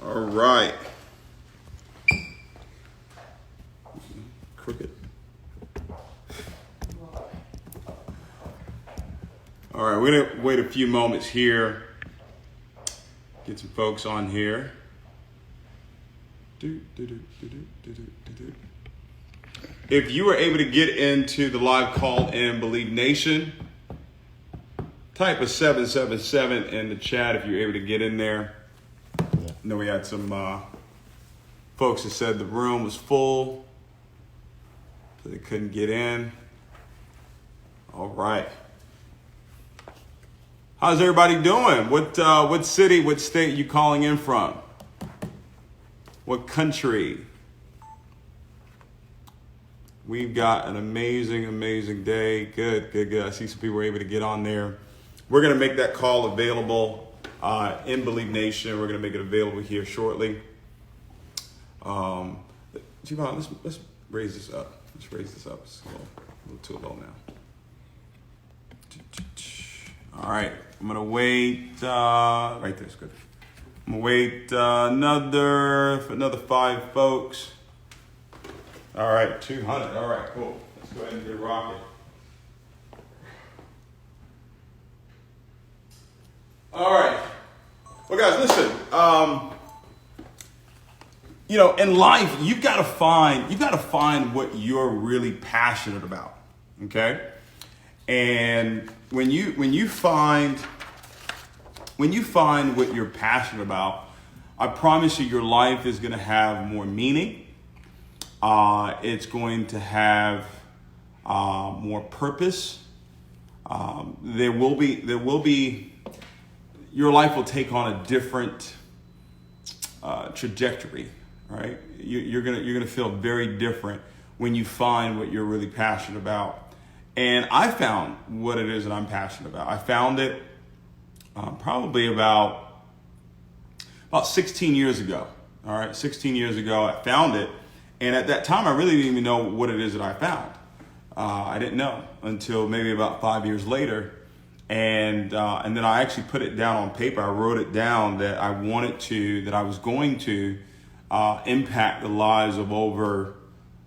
All right. Crooked. All right, we're gonna wait a few moments here. Get some folks on here. If you were able to get into the live call in Believe Nation, type a 777 in the chat if you're able to get in there. I know we had some folks that said the room was full, so they couldn't get in. All right. How's everybody doing? What city, what state you calling in from? What country? We've got an amazing day. Good. I see some people were able to get on there. We're going to make that call available in Believe Nation. We're going to make it available here shortly. Javon, let's raise this up. It's a little too low now. All right, I'm gonna wait. Right there's good. I'm gonna wait another 5 folks. All right, 200. All right, cool. Let's go ahead and get rocking. All right. Well, guys, listen. In life, you've got to find what you're really passionate about. Okay. And when you find what you're passionate about, I promise you your life is going to have more meaning. It's going to have more purpose. There will be your life will take on a different trajectory, right? You're gonna feel very different when you find what you're really passionate about. And I found what it is that I'm passionate about. I found it probably about 16 years ago. All right, 16 years ago, I found it. And at that time, I really didn't even know what it is that I found. I didn't know until maybe about 5 years later. And then I actually put it down on paper. I wrote it down that I was going to impact the lives of over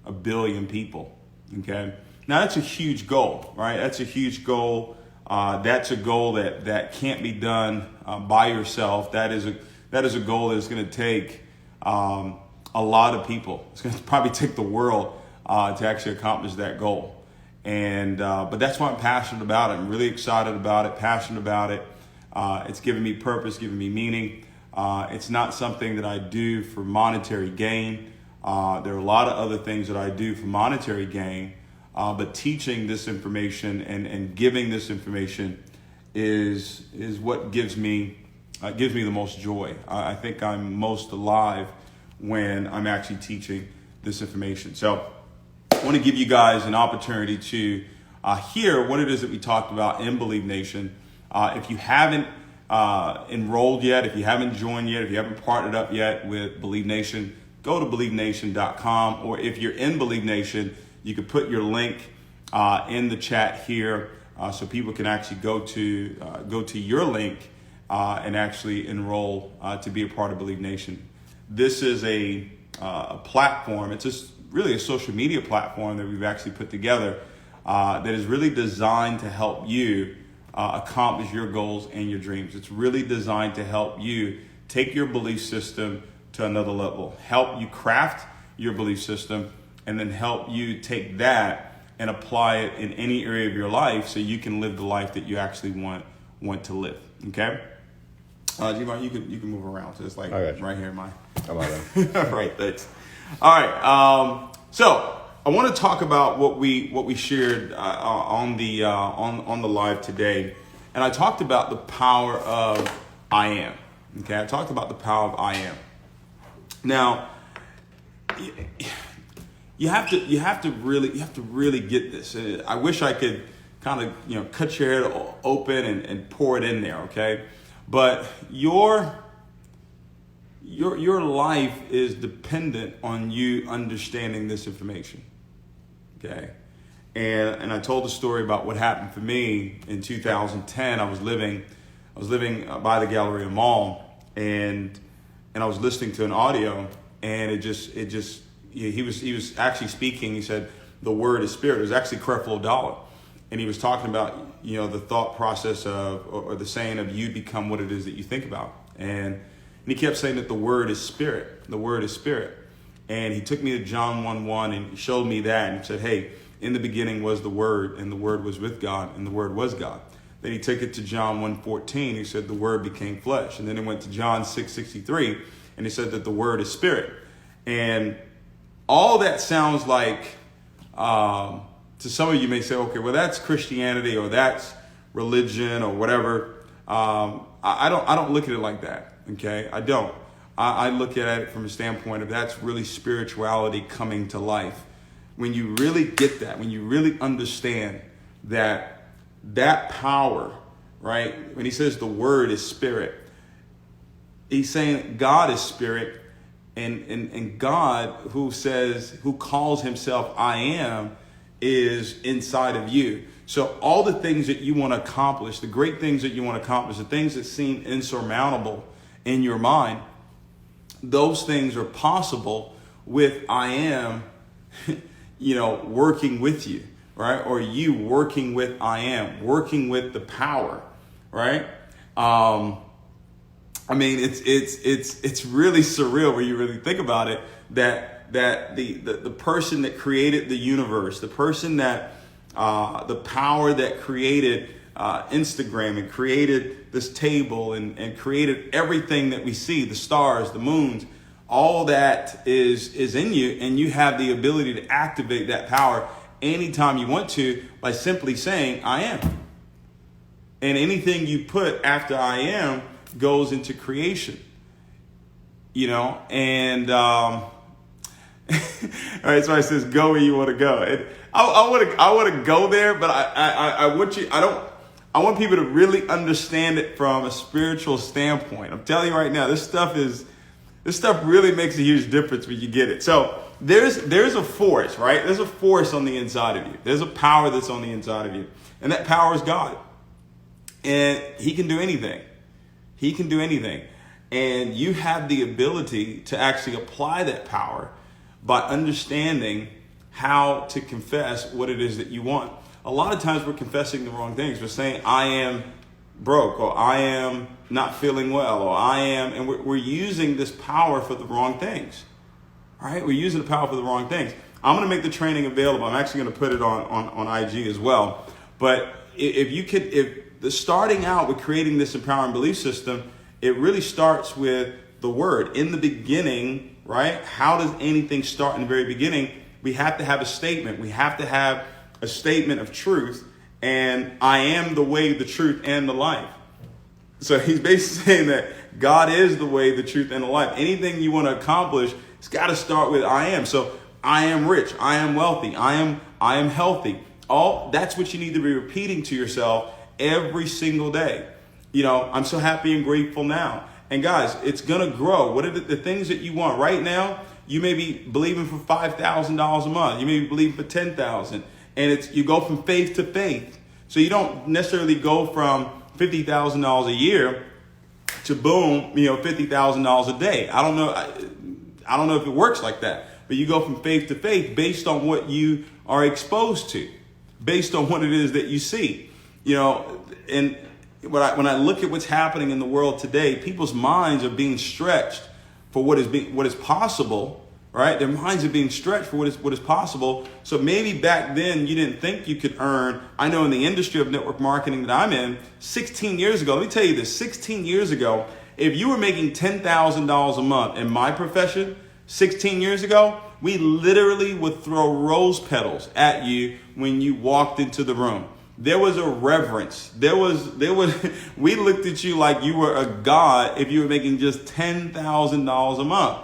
1 billion people. Okay. Now that's a huge goal, right? That's a huge goal. That's a goal that can't be done by yourself. That is a goal that's going to take a lot of people. It's going to probably take the world to actually accomplish that goal. And but that's why I'm passionate about it. I'm really excited about it, passionate about it. It's giving me purpose, giving me meaning. It's not something that I do for monetary gain. There are a lot of other things that I do for monetary gain. But teaching this information and giving this information is what gives me the most joy. I think I'm most alive when I'm actually teaching this information. So I want to give you guys an opportunity to hear what it is that we talked about in Believe Nation. If you haven't enrolled yet, if you haven't joined yet, if you haven't partnered up yet with Believe Nation, go to BelieveNation.com. Or if you're in Believe Nation, you can put your link in the chat here so people can actually go to your link and actually enroll to be a part of Believe Nation. This is a platform. It's just really a social media platform that we've actually put together that is really designed to help you accomplish your goals and your dreams. It's really designed to help you take your belief system to another level, help you craft your belief system, and then help you take that and apply it in any area of your life so you can live the life that you actually want to live. Okay? Javon, you can move around. So it's like right here in my. How about that? Right, thanks. All right. So I want to talk about what we shared on the live today, and I talked about the power of I am. Okay, I talked about the power of I am. Now, you have to really get this. I wish I could kind of cut your head open and pour it in there. Okay, but your life is dependent on you understanding this information. Okay, and I told the story about what happened for me in 2010. I was living by the Galleria Mall, and and I was listening to an audio, and he was actually speaking. He said the word is spirit. It was actually Creflo Dollar, and he was talking about the thought process of or the saying of you become what it is that you think about, and he kept saying that the word is spirit. The word is spirit, and he took me to John 1:1 and showed me that and said, hey, in the beginning was the word, and the word was with God, and the word was God. Then he took it to John 1:14. He said the word became flesh. And then it went to John 6:63, and he said that the word is spirit. And all that sounds like, to some of you may say, okay, well, that's Christianity or that's religion or whatever. I don't look at it like that. Okay, I don't. I look at it from a standpoint of that's really spirituality coming to life. When you really get that, when you really understand that power, right? When he says the word is spirit, he's saying God is spirit, and God who calls himself I am is inside of you. So all the things that you want to accomplish, the great things that you want to accomplish, the things that seem insurmountable in your mind, those things are possible with I am, working with you. Right? Or you working with I am, working with the power, right? I mean, it's really surreal when you really think about it, that the person that created the universe, the person that the power that created Instagram and created this table and created everything that we see, the stars, the moons, all that is in you, and you have the ability to activate that power anytime you want to by simply saying I am. And anything you put after I am goes into creation, and all right, so it says go where you want to go. And I want to go there, but I want people to really understand it from a spiritual standpoint. I'm telling you right now, this stuff really makes a huge difference when you get it. So there's a force, right? There's a force on the inside of you. There's a power that's on the inside of you. And that power is God. And he can do anything. He can do anything. And you have the ability to actually apply that power by understanding how to confess what it is that you want. A lot of times we're confessing the wrong things. We're saying, I am broke, or I am not feeling well, or I am, and we're using this power for the wrong things. All right, we're using the power for the wrong things. I'm going to make the training available. I'm actually going to put it on IG as well. But if the starting out with creating this empowering belief system, it really starts with the word. In the beginning, right? How does anything start in the very beginning? We have to have a statement. We have to have a statement of truth. And I am the way, the truth, and the life. So he's basically saying that God is the way, the truth, and the life. Anything you want to accomplish, it's got to start with I am. So I am rich. I am wealthy. I am healthy. That's what you need to be repeating to yourself every single day. I'm so happy and grateful now. And guys, it's going to grow. What are the things that you want right now? You may be believing for $5,000 a month. You may be believing for $10,000. And you go from faith to faith. So you don't necessarily go from $50,000 a year to boom, $50,000 a day. I don't know if it works like that, but you go from faith to faith based on what you are exposed to, based on what it is that you see, and when I look at what's happening in the world today, people's minds are being stretched for what is possible. Right? Their minds are being stretched for what is possible. So maybe back then you didn't think you could earn. I know in the industry of network marketing that I'm in, 16 years ago, let me tell you this, 16 years ago, if you were making $10,000 a month in my profession, 16 years ago, we literally would throw rose petals at you when you walked into the room. There was a reverence. We looked at you like you were a god if you were making just $10,000 a month.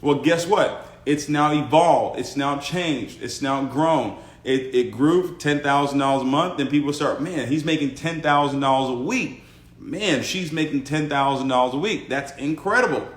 Well, guess what? It's now evolved. It's now changed. It's now grown. It grew $10,000 a month. Then people start, man, he's making $10,000 a week. Man, she's making $10,000 a week. That's incredible,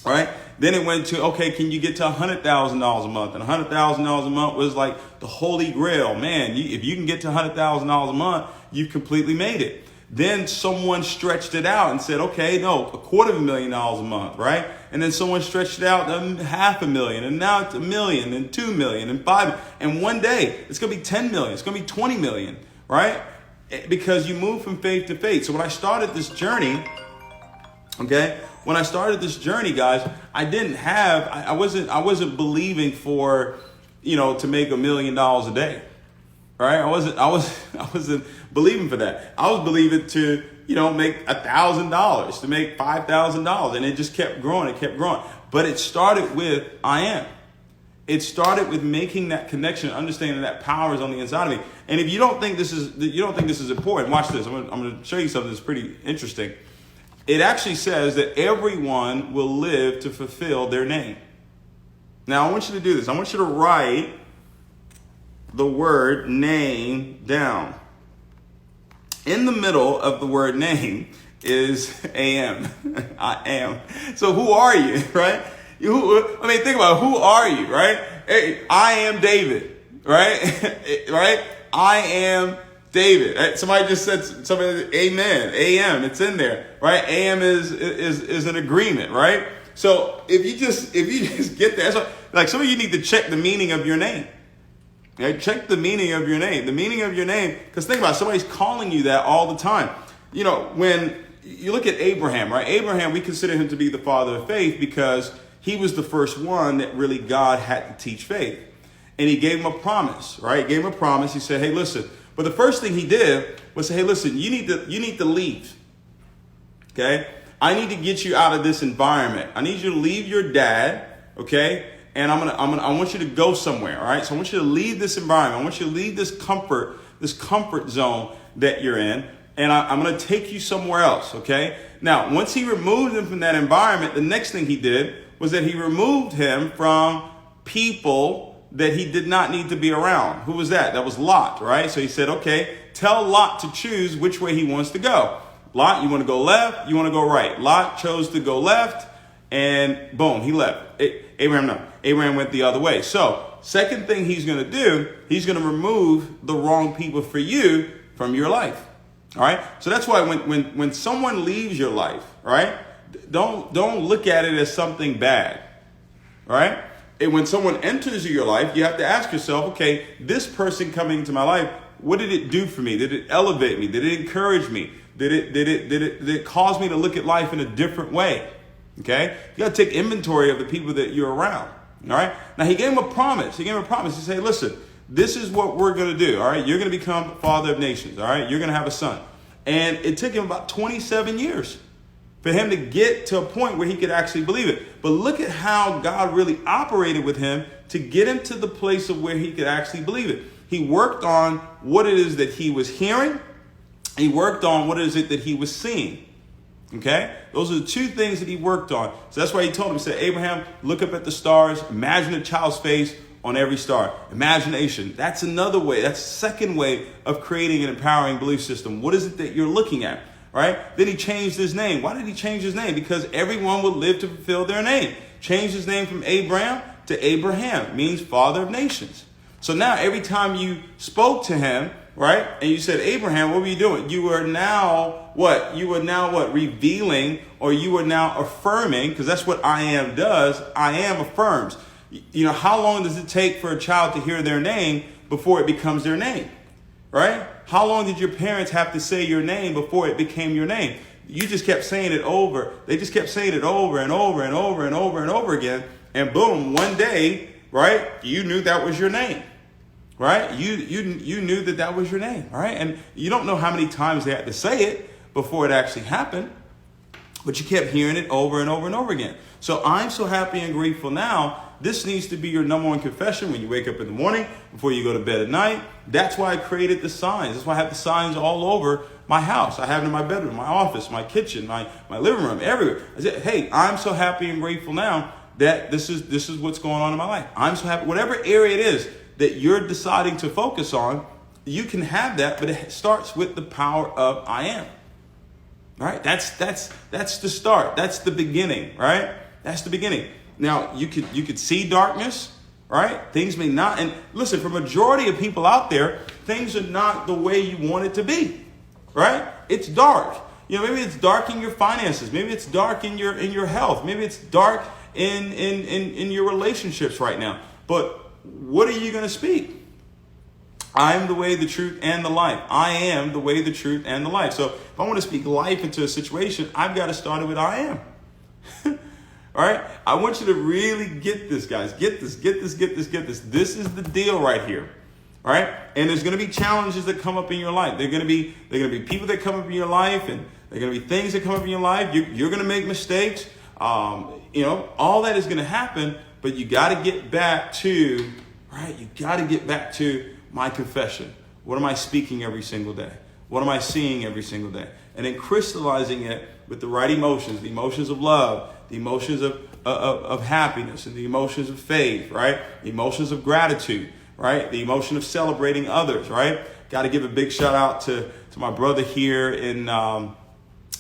right? Then it went to, okay, can you get to $100,000 a month? And $100,000 a month was like the holy grail. Man, if you can get to $100,000 a month, you've completely made it. Then someone stretched it out and said, okay, no, $250,000 a month, right? And then someone stretched it out to $500,000, and now it's $1 million, and $2 million, and $5 million. And one day it's going to be 10 million, it's going to be 20 million, right? Because you move from faith to faith. So when I started this journey, okay, guys, I wasn't believing for, to make $1 million a day. Right? I wasn't believing for that. I was believing to, make $1,000, to make $5,000. And it just kept growing. It kept growing. But it started with I am. It started with making that connection, understanding that power is on the inside of me. And if you don't think this is important, watch this. I'm going to show you something that's pretty interesting. It actually says that everyone will live to fulfill their name. Now, I want you to do this. I want you to write the word name down. In the middle of the word name is am. I am. So who are you, right? Think about it. Who are you, right? Hey, I am David, right? Right? I am David. Right? Somebody just said amen. AM, it's in there, right? AM is an agreement, right? So if you just get that, so, like some of you need to check the meaning of your name. Okay, check the meaning of your name. The meaning of your name, because think about it, somebody's calling you that all the time. When you look at Abraham, right? Abraham, we consider him to be the father of faith because he was the first one that really God had to teach faith. And he gave him a promise, right? He gave him a promise. He said, hey, listen. But the first thing he did was say, hey, listen, you need to leave. Okay? I need to get you out of this environment. I need you to leave your dad, okay? And I want you to go somewhere, all right? So I want you to leave this environment. I want you to leave this comfort zone that you're in, and I'm going to take you somewhere else, okay? Now, once he removed him from that environment, the next thing he did was that he removed him from people that he did not need to be around. Who was that? That was Lot, right? So he said, okay, tell Lot to choose which way he wants to go. Lot, you want to go left? You want to go right? Lot chose to go left, and boom, he left. Abraham went the other way. So second thing he's going to do, he's going to remove the wrong people for you from your life. All right. So that's why when someone leaves your life, right, don't look at it as something bad. All right. And when someone enters your life, you have to ask yourself, okay, this person coming into my life, what did it do for me? Did it elevate me? Did it encourage me? Did it cause me to look at life in a different way? Okay. You got to take inventory of the people that you're around. All right. Now he gave him a promise. He said, listen, this is what we're going to do. All right. You're going to become father of nations. All right. You're going to have a son. And it took him about 27 years for him to get to a point where he could actually believe it. But look at how God really operated with him to get him to the place of where he could actually believe it. He worked on what it is that he was hearing. He worked on what is it that he was seeing. Okay? Those are the two things that he worked on. So that's why he told him, he said, Abraham, look up at the stars, imagine a child's face on every star. Imagination. That's another way. That's the second way of creating an empowering belief system. What is it that you're looking at? Right? Then he changed his name. Why did he change his name? Because everyone would live to fulfill their name. Changed his name from Abraham to Abraham. Means father of nations. So now every time you spoke to him, right, and you said, Abraham, what were you doing? You were now what? You were now what? Revealing, or you were now affirming, because that's what I am does. I am affirms. How long does it take for a child to hear their name before it becomes their name? Right? How long did your parents have to say your name before it became your name? You just kept saying it over. They just kept saying it over and over and over and over and over again. And boom, one day, right, you knew that was your name. Right? You knew that was your name. All right? And you don't know how many times they had to say it before it actually happened. But you kept hearing it over and over and over again. So I'm so happy and grateful now. This needs to be your number one confession when you wake up in the morning, before you go to bed at night. That's why I created the signs. That's why I have the signs all over my house. I have them in my bedroom, my office, my kitchen, my living room, everywhere. I said, hey, I'm so happy and grateful now that this is what's going on in my life. I'm so happy. Whatever area it is that you're deciding to focus on, you can have that, but it starts with the power of I am. All right? That's the start. That's the beginning, right? That's the beginning. Now, you could see darkness, right? Things may not. And listen, for majority of people out there, things are not the way you want it to be, right? It's dark. Maybe it's dark in your finances. Maybe it's dark in your health. Maybe it's dark in your relationships right now. But what are you going to speak? I am the way, the truth, and the life. I am the way, the truth, and the life. So if I want to speak life into a situation, I've got to start it with I am. All right? I want you to really get this, guys. Get this. This is the deal right here. All right? And there's going to be challenges that come up in your life. They're going to be people that come up in your life, and there are going to be things that come up in your life. You're going to make mistakes. All that is going to happen, but you got to get back to, right? You got to get back to my confession. What am I speaking every single day? What am I seeing every single day? And then crystallizing it with the right emotions, the emotions of love, the emotions of happiness, and the emotions of faith, right? The emotions of gratitude, right? The emotion of celebrating others, right? Got to give a big shout out to my brother here in,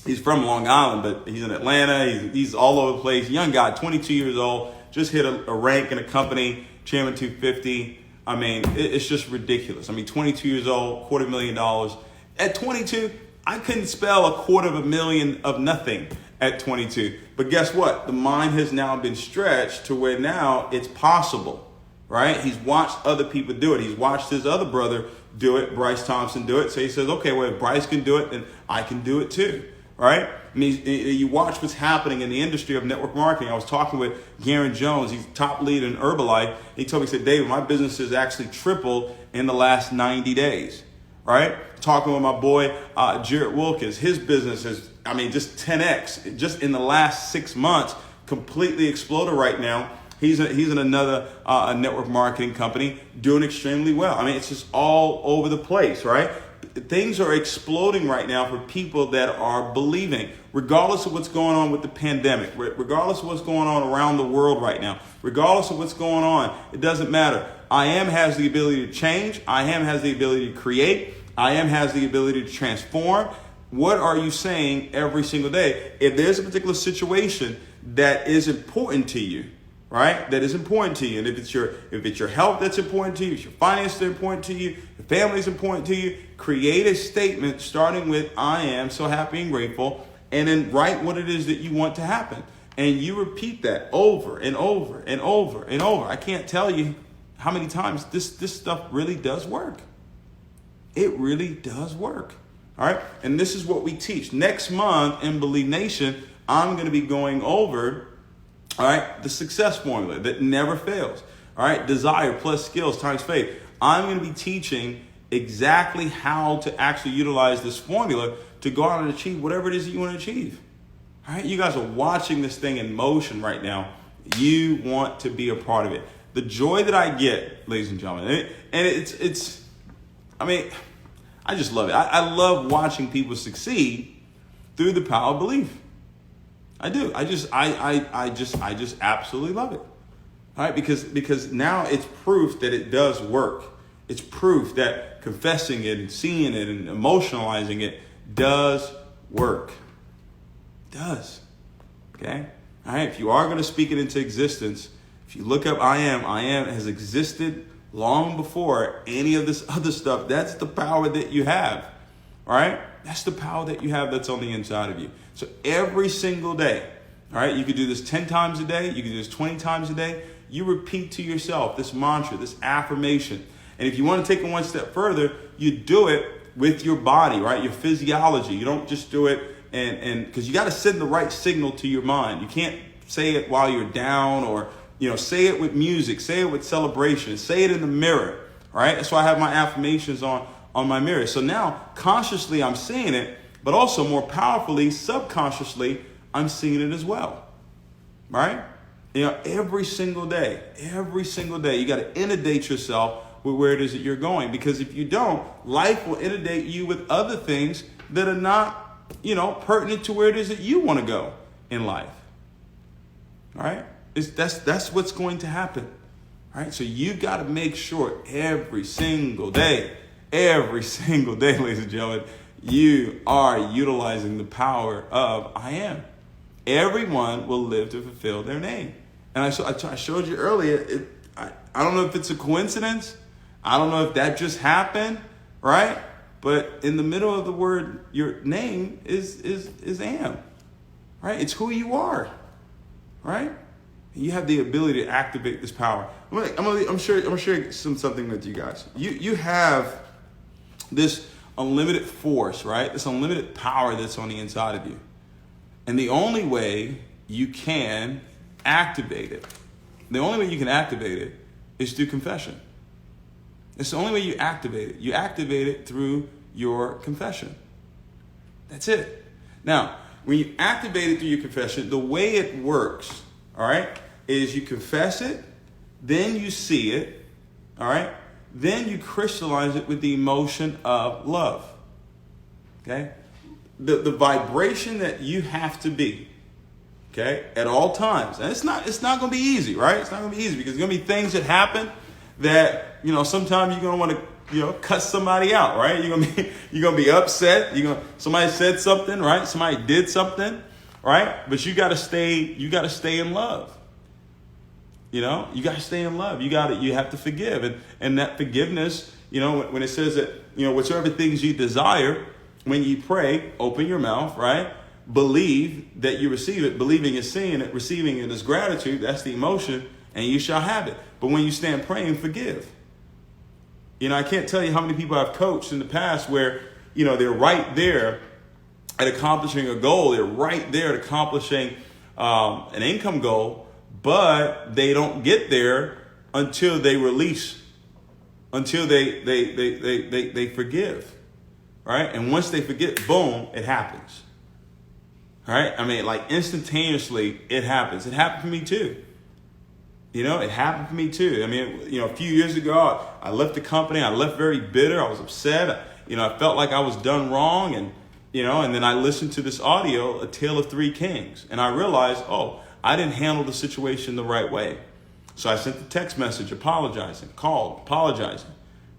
he's from Long Island, but he's in Atlanta. He's all over the place. Young guy, 22 years old, just hit a rank in a company, Chairman 250. I mean, it's just ridiculous. I mean, 22 years old, $250,000. At 22, I couldn't spell $250,000 of nothing at 22. But guess what? The mind has now been stretched to where now it's possible, right? He's watched other people do it. He's watched his other brother do it, Bryce Thompson, do it. So he says, okay, well, if Bryce can do it, then I can do it too, right? I mean, you watch what's happening in the industry of network marketing. I was talking with Garen Jones. He's top lead in Herbalife. He told me, he said, David, my business has actually tripled in the last 90 days, right? Talking with my boy, Jared Wilkins. His business is, just 10X. Just in the last 6 months, completely exploded right now. He's in another network marketing company doing extremely well. I mean, it's just all over the place, right? Things are exploding right now for people that are believing, regardless of what's going on with the pandemic, regardless of what's going on around the world right now, regardless of what's going on, it doesn't matter. I am has the ability to change. I am has the ability to create. I am has the ability to transform. What are you saying every single day? If there's a particular situation that is important to you, right? That is important to you. And if it's your health that's important to you, if your finances are important to you, your family is important to you, create a statement starting with I am so happy and grateful, and then write what it is that you want to happen. And you repeat that over and over and over and over. I can't tell you how many times this stuff really does work. It really does work. All right. And this is what we teach. Next month in Believe Nation, I'm going to be going over, all right, the success formula that never fails. All right. Desire plus skills times faith. I'm going to be teaching exactly how to actually utilize this formula to go out and achieve whatever it is that you want to achieve. All right. You guys are watching this thing in motion right now. You want to be a part of it. The joy that I get, ladies and gentlemen, I just love it. I love watching people succeed through the power of belief. I do. I just absolutely love it. All right, because now it's proof that it does work. It's proof that confessing it and seeing it and emotionalizing it does work. It does. Okay? All right, if you are going to speak it into existence, if you look up I am has existed long before any of this other stuff. That's the power that you have. All right? That's the power that you have that's on the inside of you. So every single day, all right, you could do this 10 times a day. You could do this 20 times a day. You repeat to yourself this mantra, this affirmation. And if you want to take it one step further, you do it with your body, right? Your physiology. You don't just do it and because you got to send the right signal to your mind. You can't say it while you're down or say it with music, say it with celebration, say it in the mirror, right? That's why I have my affirmations on my mirror. So now consciously I'm seeing it, but also more powerfully, subconsciously, I'm seeing it as well, right? Every single day, you got to inundate yourself with where it is that you're going. Because if you don't, life will inundate you with other things that are not, pertinent to where it is that you want to go in life, all right? That's what's going to happen. All right. So you got to make sure every single day, ladies and gentlemen, you are utilizing the power of I am. Everyone will live to fulfill their name. And I showed you earlier, I don't know if it's a coincidence. I don't know if that just happened, right? But in the middle of the word, your name is am, right? It's who you are, right? You have the ability to activate this power. I'm sharing something with you guys. You have this unlimited force, right? This unlimited power that's on the inside of you. And the only way you can activate it, is through confession. It's the only way you activate it. You activate it through your confession. That's it. Now, when you activate it through your confession, the way it works, all right, is you confess it, then you see it, all right, then you crystallize it with the emotion of love. Okay? The vibration that you have to be, okay, at all times. And it's not going to be easy, right? It's not going to be easy because there's going to be things that happen that, sometimes you're going to want to, cut somebody out, right? You're going to be upset. Somebody said something, right? Somebody did something, right? But you got to stay in love. You got to stay in love. You have to forgive. And that forgiveness, when it says that, whatsoever things you desire, when you pray, open your mouth, right? Believe that you receive it. Believing is seeing it. Receiving it is gratitude. That's the emotion. And you shall have it. But when you stand praying, forgive. I can't tell you how many people I've coached in the past where, they're right there at accomplishing a goal. They're right there at accomplishing an income goal, but they don't get there until they release, until they forgive, right? And once they forget, boom, it happens, right? I mean, like instantaneously, it happens. It happened for me too. It happened for me too. I mean, a few years ago, I left the company. I left very bitter. I was upset. I felt like I was done wrong. And then I listened to this audio, A Tale of Three Kings. And I realized, I didn't handle the situation the right way. So I sent the text message apologizing, called apologizing,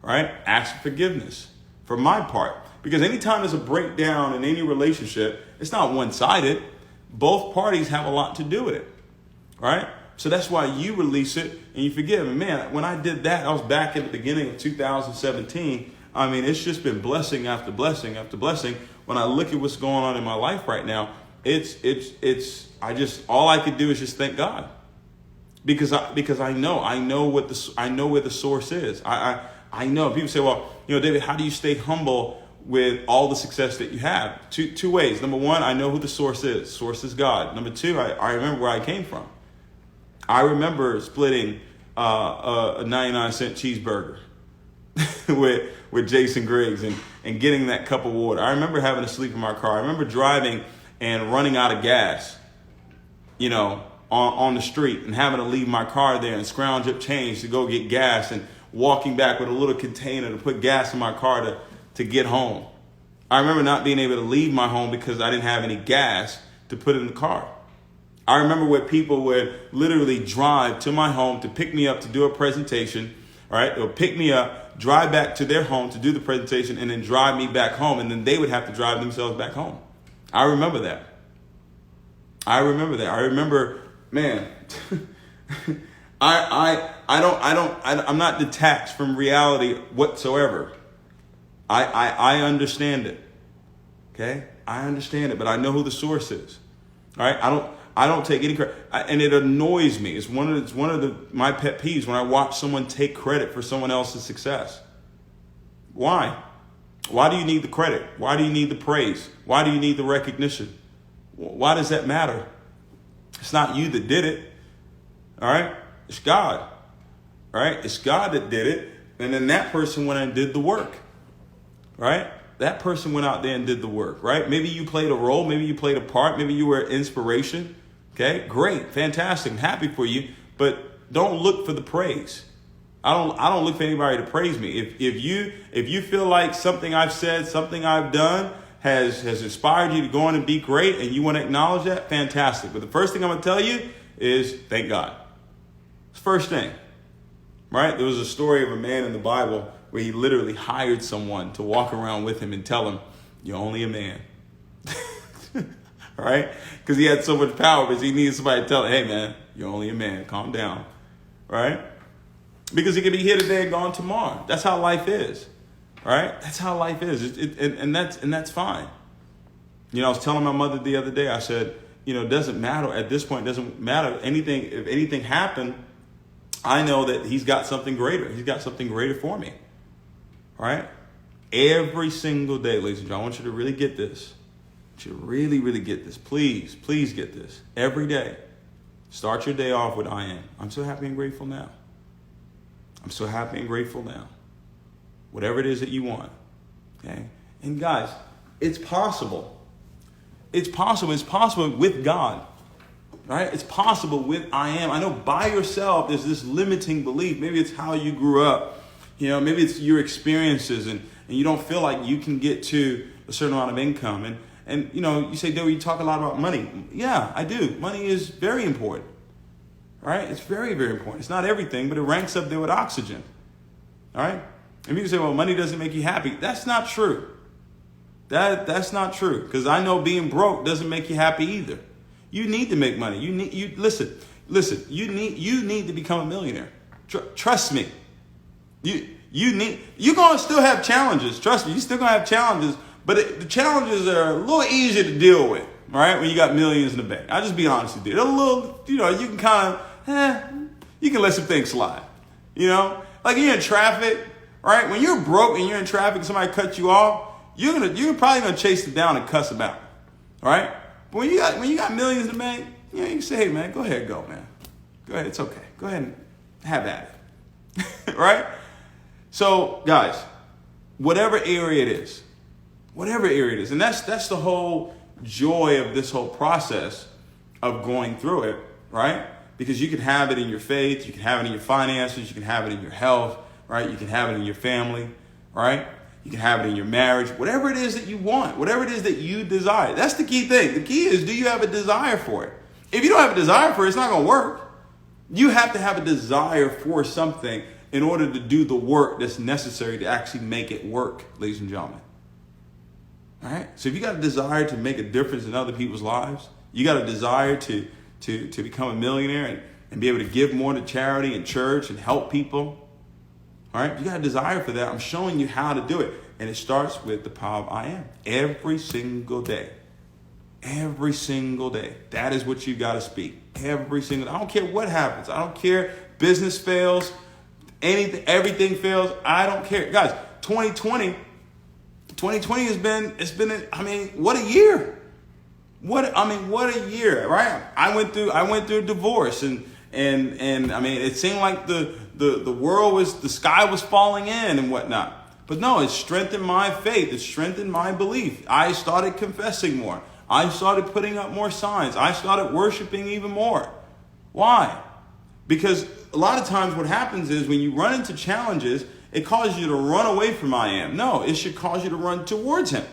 right? Asked forgiveness for my part. Because anytime there's a breakdown in any relationship, it's not one-sided. Both parties have a lot to do with it, right? So that's why you release it and you forgive. And man, when I did that, I was back at the beginning of 2017. I mean, it's just been blessing after blessing after blessing. When I look at what's going on in my life right now, all I could do is just thank God. Because I know where the source is. I know. People say, well, David, how do you stay humble with all the success that you have? Two ways. Number one, I know who the source is. Source is God. Number two, I remember where I came from. I remember splitting a 99-cent cheeseburger with Jason Griggs and getting that cup of water. I remember having to sleep in my car. I remember driving and running out of gas, on the street and having to leave my car there and scrounge up change to go get gas and walking back with a little container to put gas in my car to get home. I remember not being able to leave my home because I didn't have any gas to put in the car. I remember where people would literally drive to my home to pick me up to do a presentation, right? They'll pick me up, drive back to their home to do the presentation, and then drive me back home, and then they would have to drive themselves back home. I remember that. I remember, man, I'm not detached from reality whatsoever. I understand it. Okay? I understand it, but I know who the source is. All right? I don't take any credit, and it annoys me. It's one of my pet peeves when I watch someone take credit for someone else's success. Why? Why do you need the credit? Why do you need the praise? Why do you need the recognition? Why does that matter? It's not you that did it. All right? It's God. All right? It's God that did it, and then that person went and did the work. Right? That person went out there and did the work, right? Maybe you played a role. Maybe you played a part. Maybe you were inspiration. Okay, great, fantastic, I'm happy for you. But don't look for the praise. I don't look for anybody to praise me. If you feel like something I've said, something I've done has inspired you to go on and be great, and you want to acknowledge that, fantastic. But the first thing I'm going to tell you is thank God. It's the first thing, right? There was a story of a man in the Bible where he literally hired someone to walk around with him and tell him, "You're only a man." Right? Because he had so much power, but he needed somebody to tell him, "Hey, man, you're only a man. Calm down." Right? Because he could be here today and gone tomorrow. That's how life is. right? That's how life is. And that's fine. You know, I was telling my mother the other day, I said, you know, it doesn't matter at this point. It doesn't matter anything. If anything happened, I know that he's got something greater. He's got something greater for me. Right? Every single day, ladies and gentlemen, I want you to really get this. I want you to really, really get this. Please, please get this. Every day, start your day off with I am. I'm so happy and grateful now. I'm so happy and grateful now. Whatever it is that you want. Okay? And guys, it's possible. It's possible. It's possible with God. Right? It's possible with I am. I know by yourself there's this limiting belief. Maybe it's how you grew up. You know, maybe it's your experiences and you don't feel like you can get to a certain amount of income. And you know, you say, Dale, you talk a lot about money. Yeah, I do. Money is very important. Right? It's very, very important. It's not everything, but it ranks up there with oxygen. All right? And people say, well, money doesn't make you happy. That's not true. That's not true. Because I know being broke doesn't make you happy either. You need to make money. Listen, you need to become a millionaire. Trust me. You're gonna still have challenges. Trust me, you're still gonna have challenges, but the challenges are a little easier to deal with, right? When you got millions in the bank. I'll just be honest with you. They're a little, you know, you can kind of, you can let some things slide. You know, like you're in traffic, right? When you're broke and you're in traffic and somebody cuts you off, you're probably gonna chase them down and cuss them out, right? But when you got millions in the bank, you know, you can say, hey man, go ahead, man. Go ahead, it's okay. Go ahead and have at it. Right? So guys, whatever area it is, and that's the whole joy of this whole process of going through it, right? Because you can have it in your faith, you can have it in your finances, you can have it in your health, right? You can have it in your family, right? You can have it in your marriage, whatever it is that you want, whatever it is that you desire. That's the key thing. The key is, do you have a desire for it? If you don't have a desire for it, it's not going to work. You have to have a desire for something in order to do the work that's necessary to actually make it work, ladies and gentlemen. All right? So if you got a desire to make a difference in other people's lives, you got a desire to become a millionaire and be able to give more to charity and church and help people. All right, you got a desire for that. I'm showing you how to do it. And it starts with the power of I am. Every single day. Every single day. That is what you got to speak. Every single day. I don't care what happens. I don't care. Business fails. Anything, everything fails. I don't care. Guys, 2020 has been, I mean, what a year. What a year, right? I went through a divorce and I mean, it seemed like the world the sky was falling in and whatnot. But no, it strengthened my faith. It strengthened my belief. I started confessing more. I started putting up more signs. I started worshiping even more. Why? Because a lot of times what happens is when you run into challenges, it causes you to run away from I am. No, it should cause you to run towards him.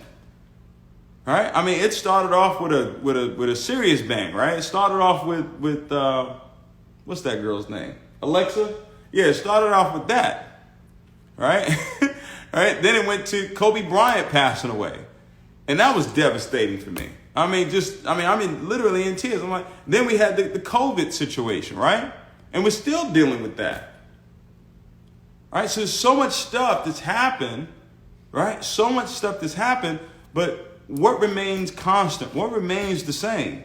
All right? I mean, it started off with a serious bang, right? It started off with what's that girl's name? Alexa? Yeah, it started off with that. Right? Right? Then it went to Kobe Bryant passing away. And that was devastating for me. I mean, literally in tears. I'm like, then we had the COVID situation, right? And we're still dealing with that. All right? So there's so much stuff that's happened, right? So much stuff that's happened, but what remains constant? What remains the same?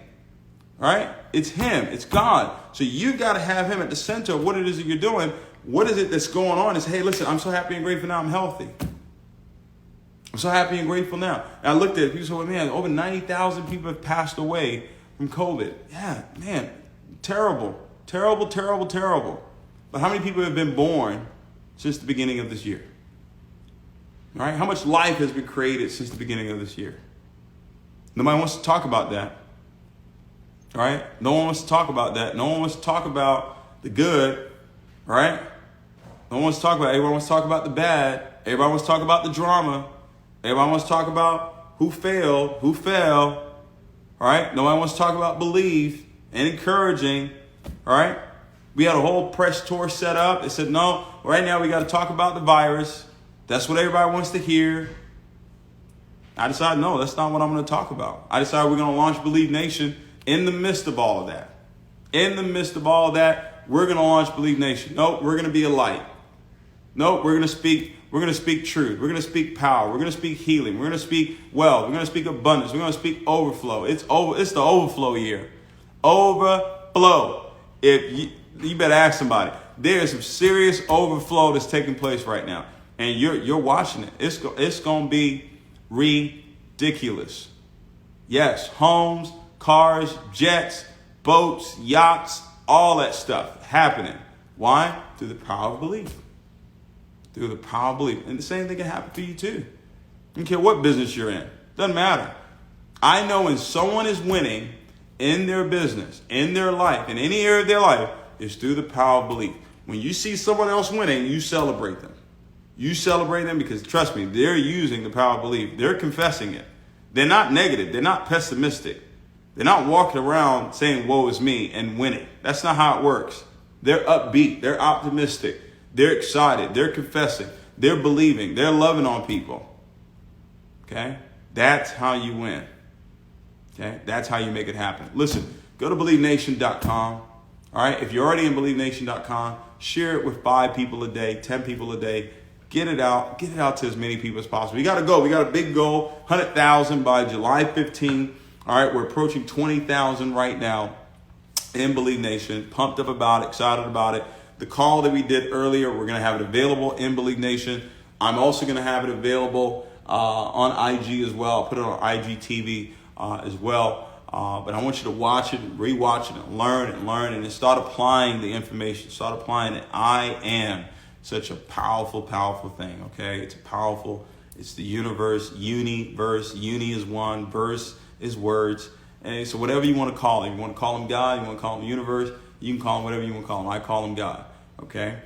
Right? It's him. It's God. So you got to have him at the center of what it is that you're doing. What is it that's going on? Is, hey, listen, I'm so happy and grateful now I'm healthy. I'm so happy and grateful now. And I looked at it. People said, well, man, over 90,000 people have passed away from COVID. Yeah, man, terrible, terrible, terrible, terrible. But how many people have been born since the beginning of this year? All right? How much life has been created since the beginning of this year? Nobody wants to talk about that. All right? No one wants to talk about that. No one wants to talk about the good, right? No one wants to talk about it. Everyone wants to talk about the bad. Everybody wants to talk about the drama. Everybody wants to talk about who failed, who fell, all right? Nobody wants to talk about belief and encouraging, all right? We had a whole press tour set up. They said, no, right now we got to talk about the virus. That's what everybody wants to hear. I decided, no, that's not what I'm going to talk about. I decided we're going to launch Believe Nation in the midst of all of that. In the midst of all of that, we're going to launch Believe Nation. Nope, we're going to be a light. No, we're going to speak truth. We're going to speak power. We're going to speak healing. We're going to speak wealth. We're going to speak abundance. We're going to speak overflow. It's the overflow year. Overflow. If you better ask somebody. There's some serious overflow that's taking place right now, and you're watching it. It's going to be ridiculous. Yes, homes, cars, jets, boats, yachts, all that stuff happening. Why? Through the power of belief. Through the power of belief. And the same thing can happen for you too. I don't care what business you're in. Doesn't matter. I know when someone is winning in their business, in their life, in any area of their life, it's through the power of belief. When you see someone else winning, you celebrate them. You celebrate them because, trust me, they're using the power of belief. They're confessing it. They're not negative. They're not pessimistic. They're not walking around saying, woe is me, and winning. That's not how it works. They're upbeat. They're optimistic. They're excited. They're confessing. They're believing. They're loving on people. Okay? That's how you win. Okay? That's how you make it happen. Listen, go to BelieveNation.com. All right? If you're already in BelieveNation.com, share it with 5 people a day, 10 people a day. Get it out. Get it out to as many people as possible. We got to go. We got a big goal, 100,000 by July 15. All right? We're approaching 20,000 right now in Believe Nation. Pumped up about it, excited about it. The call that we did earlier, we're going to have it available in Believe Nation. I'm also going to have it available on IG as well. I'll put it on IGTV as well. But I want you to watch it, rewatch it, and learn, and then start applying the information. Start applying it. I am such a powerful, powerful thing, okay? It's the universe, universe. Uni is one, verse is words. And so whatever you want to call him, you want to call him God, you want to call him universe, you can call him whatever you want to call him. I call him God, okay?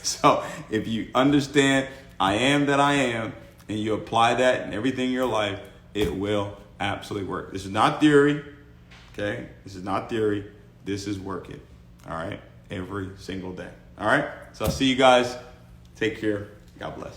So if you understand I am that I am, and you apply that in everything in your life, it will absolutely work. This is not theory, okay? This is not theory. This is working, all right? Every single day, all right? So I'll see you guys. Take care. God bless.